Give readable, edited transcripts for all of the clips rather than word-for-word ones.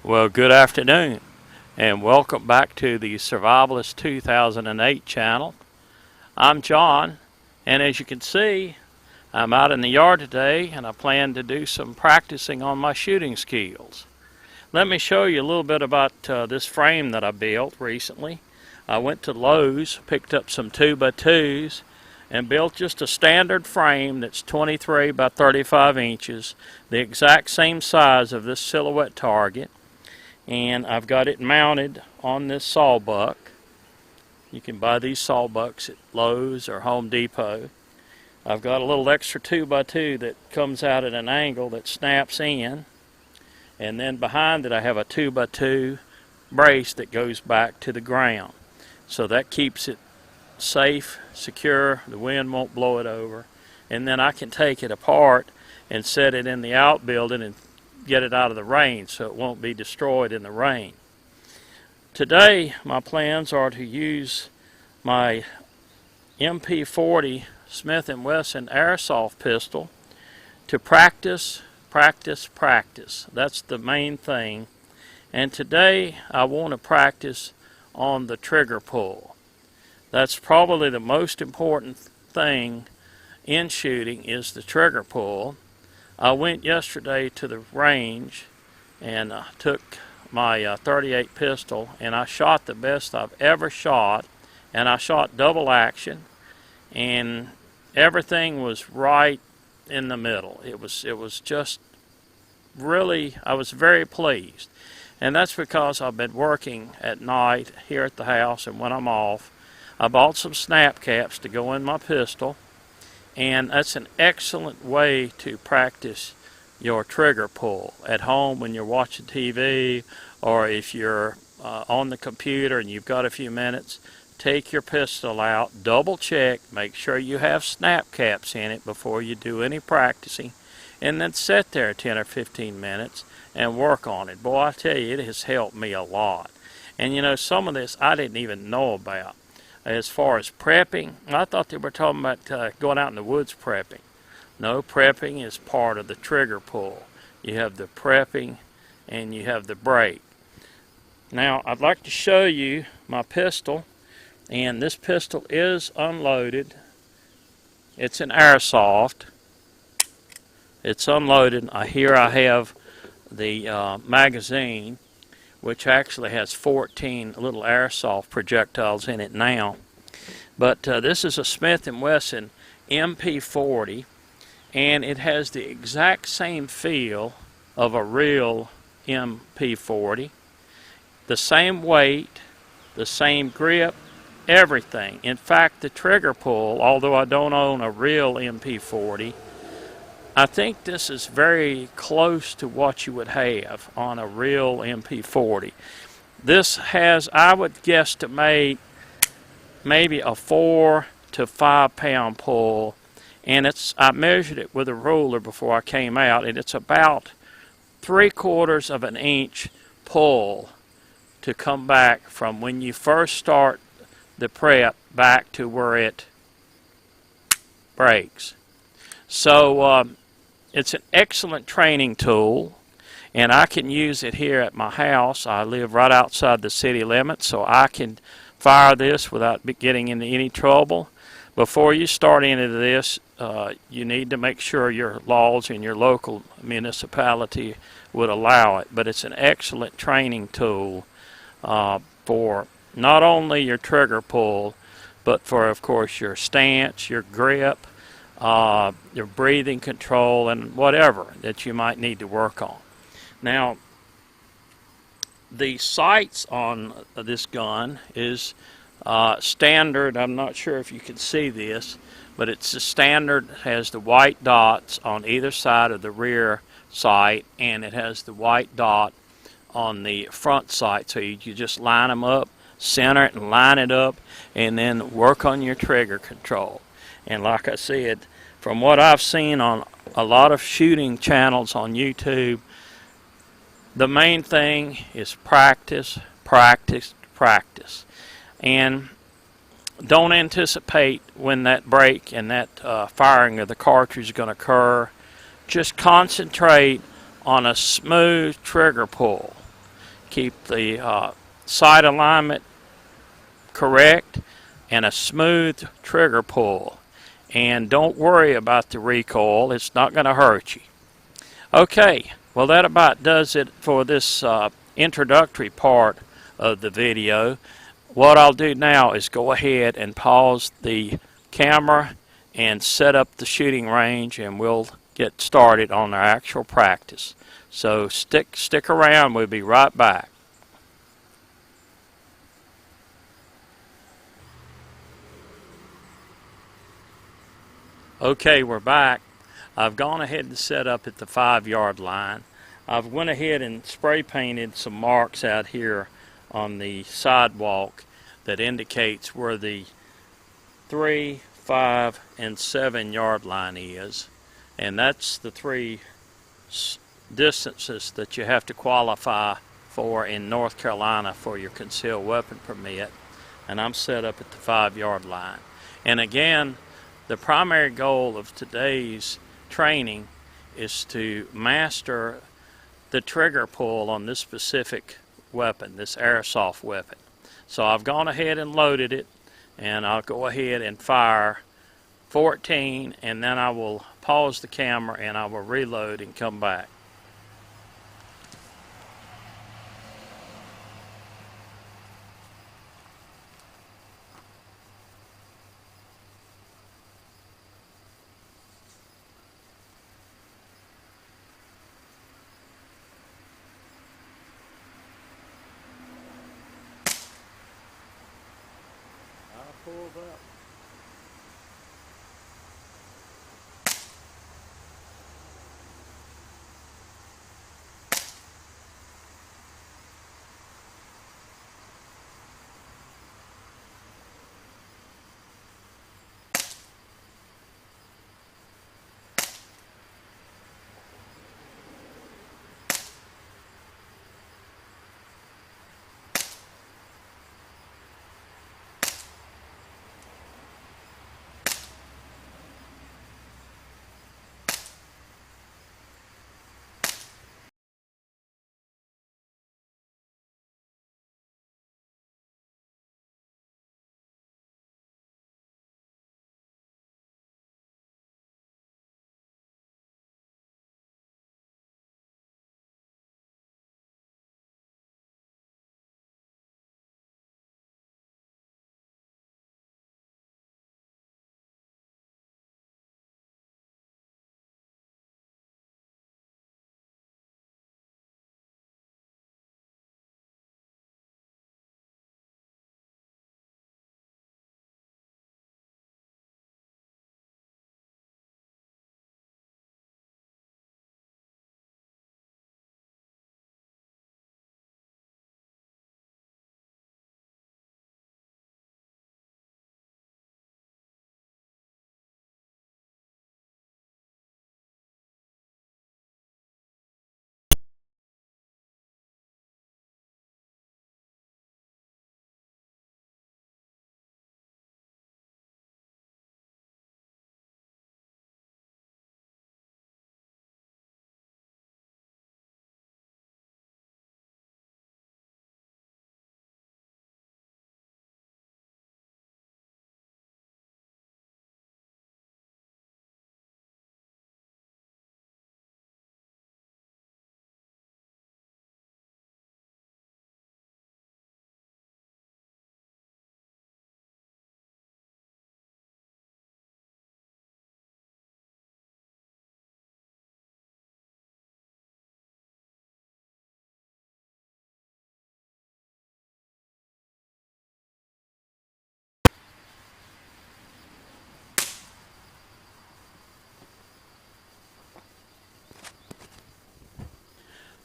Well, good afternoon, and welcome back to the Survivalist 2008 channel. I'm John, and as you can see, I'm out in the yard today, and I plan to do some practicing on my shooting skills. Let me show you a little bit about this frame that I built recently. I went to Lowe's, picked up some 2x2s, and built just a standard frame that's 23 by 35 inches, the exact same size of this silhouette target. And I've got it mounted on this sawbuck. You can buy these sawbucks at Lowe's or Home Depot. I've got a little extra 2x2 that comes out at an angle that snaps in, and then behind it I have a 2x2 brace that goes back to the ground, so that keeps it safe, secure, the wind won't blow it over. And then I can take it apart and set it in the outbuilding and get it out of the rain so it won't be destroyed in the rain. Today my plans are to use my MP40 Smith & Wesson Airsoft pistol to practice. That's the main thing. And today I want to practice on the trigger pull. That's probably the most important thing in shooting, is the trigger pull. I went yesterday to the range and took my 38 pistol, and I shot the best I've ever shot, and I shot double action, and everything was right in the middle. It was just really, I was very pleased. And that's because I've been working at night here at the house, and when I'm off, I bought some snap caps to go in my pistol. And that's an excellent way to practice your trigger pull at home when you're watching TV, or if you're on the computer and you've got a few minutes. Take your pistol out, double check, make sure you have snap caps in it before you do any practicing, and then sit there 10 or 15 minutes and work on it. Boy, I tell you, it has helped me a lot. And you know, some of this I didn't even know about. As far as prepping, I thought they were talking about going out in the woods prepping. No, prepping is part of the trigger pull. You have the prepping and you have the break. Now, I'd like to show you my pistol, and this pistol is unloaded. It's an Airsoft. It's unloaded. Here I have the magazine, which actually has 14 little airsoft projectiles in it now. But this is a Smith & Wesson MP40, and it has the exact same feel of a real MP40. The same weight, the same grip, everything. In fact, the trigger pull, although I don't own a real MP40, I think this is very close to what you would have on a real MP40. This has, I would guesstimate, maybe a 4 to 5 pound pull, and I measured it with a ruler before I came out, and it's about 3/4 of an inch pull to come back from when you first start the prep back to where it breaks. So it's an excellent training tool, and I can use it here at my house. I live right outside the city limits, so I can fire this without getting into any trouble. Before you start into this, you need to make sure your laws in your local municipality would allow it. But it's an excellent training tool for not only your trigger pull, but for, of course, your stance, your grip, your breathing control, and whatever that you might need to work on. Now, the sights on this gun is standard. I'm not sure if you can see this, but it's the standard. It has the white dots on either side of the rear sight, and it has the white dot on the front sight. So you just line them up, center it and line it up, and then work on your trigger control. And like I said, from what I've seen on a lot of shooting channels on YouTube, the main thing is practice, practice, practice. And don't anticipate when that break and that firing of the cartridge is going to occur. Just concentrate on a smooth trigger pull. keep the sight alignment correct and a smooth trigger pull. And don't worry about the recoil, it's not going to hurt you. Okay, well that about does it for this introductory part of the video. What I'll do now is go ahead and pause the camera and set up the shooting range, and we'll get started on our actual practice. So stick around, we'll be right back. Okay, we're back. I've gone ahead and set up at the 5-yard line. I've went ahead and spray painted some marks out here on the sidewalk that indicates where the 3, 5, and 7-yard line is. And that's the 3 distances that you have to qualify for in North Carolina for your concealed weapon permit. And I'm set up at the 5-yard line. And again, the primary goal of today's training is to master the trigger pull on this specific weapon, this airsoft weapon. So I've gone ahead and loaded it, and I'll go ahead and fire 14, and then I will pause the camera and I will reload and come back. I pulled up.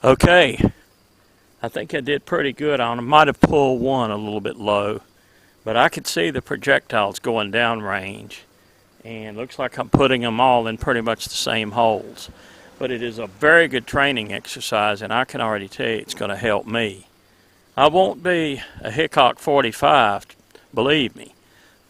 Okay, I think I did pretty good on them. Might have pulled one a little bit low, but I could see the projectiles going down range, and looks like I'm putting them all in pretty much the same holes. But it is a very good training exercise, and I can already tell you it's going to help me. I won't be a Hickok 45, believe me,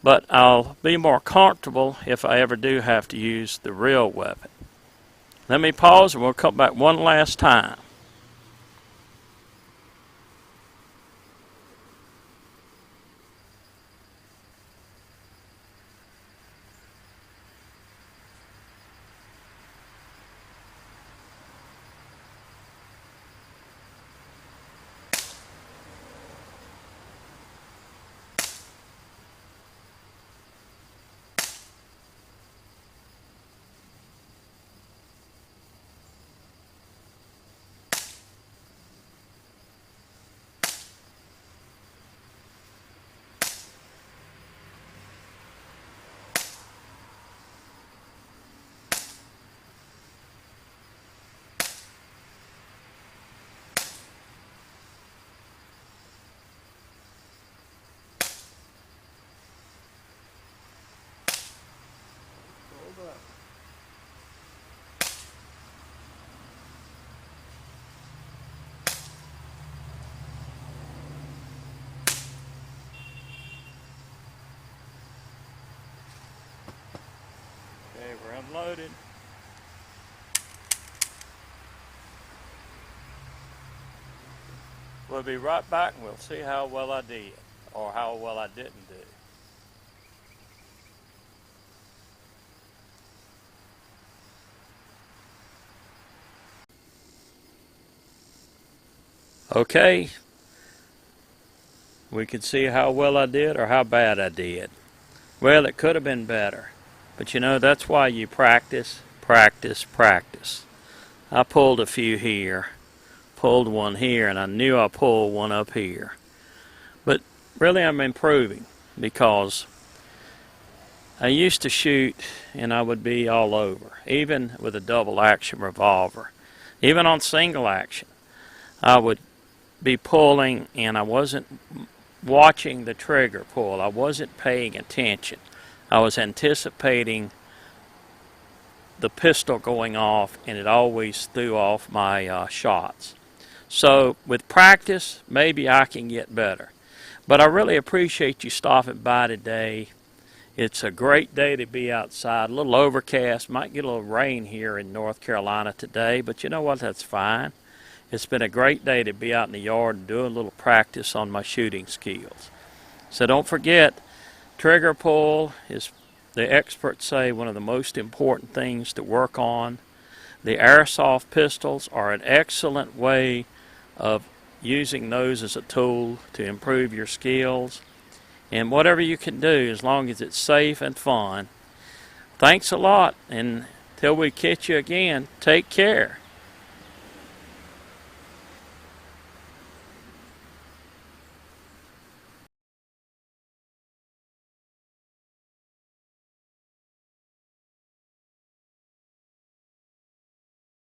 but I'll be more comfortable if I ever do have to use the real weapon. Let me pause and we'll come back one last time. we're unloaded. We'll be right back and we'll see how well I did, or how well I didn't do. Okay, we can see how well I did or how bad I did. Well, it could have been better, but you know, that's why you practice, practice, practice. I pulled a few here, pulled one here, and I knew I pulled one up here. But really I'm improving, because I used to shoot and I would be all over, even with a double action revolver. Even on single action, I would be pulling and I wasn't watching the trigger pull. I wasn't paying attention. I was anticipating the pistol going off, and it always threw off my shots. So with practice, maybe I can get better. But I really appreciate you stopping by today. It's a great day to be outside. A little overcast. Might get a little rain here in North Carolina today, but you know what? That's fine. It's been a great day to be out in the yard and do a little practice on my shooting skills. So don't forget, trigger pull is, the experts say, one of the most important things to work on. The airsoft pistols are an excellent way of using those as a tool to improve your skills. And whatever you can do, as long as it's safe and fun. Thanks a lot, and till we catch you again, take care.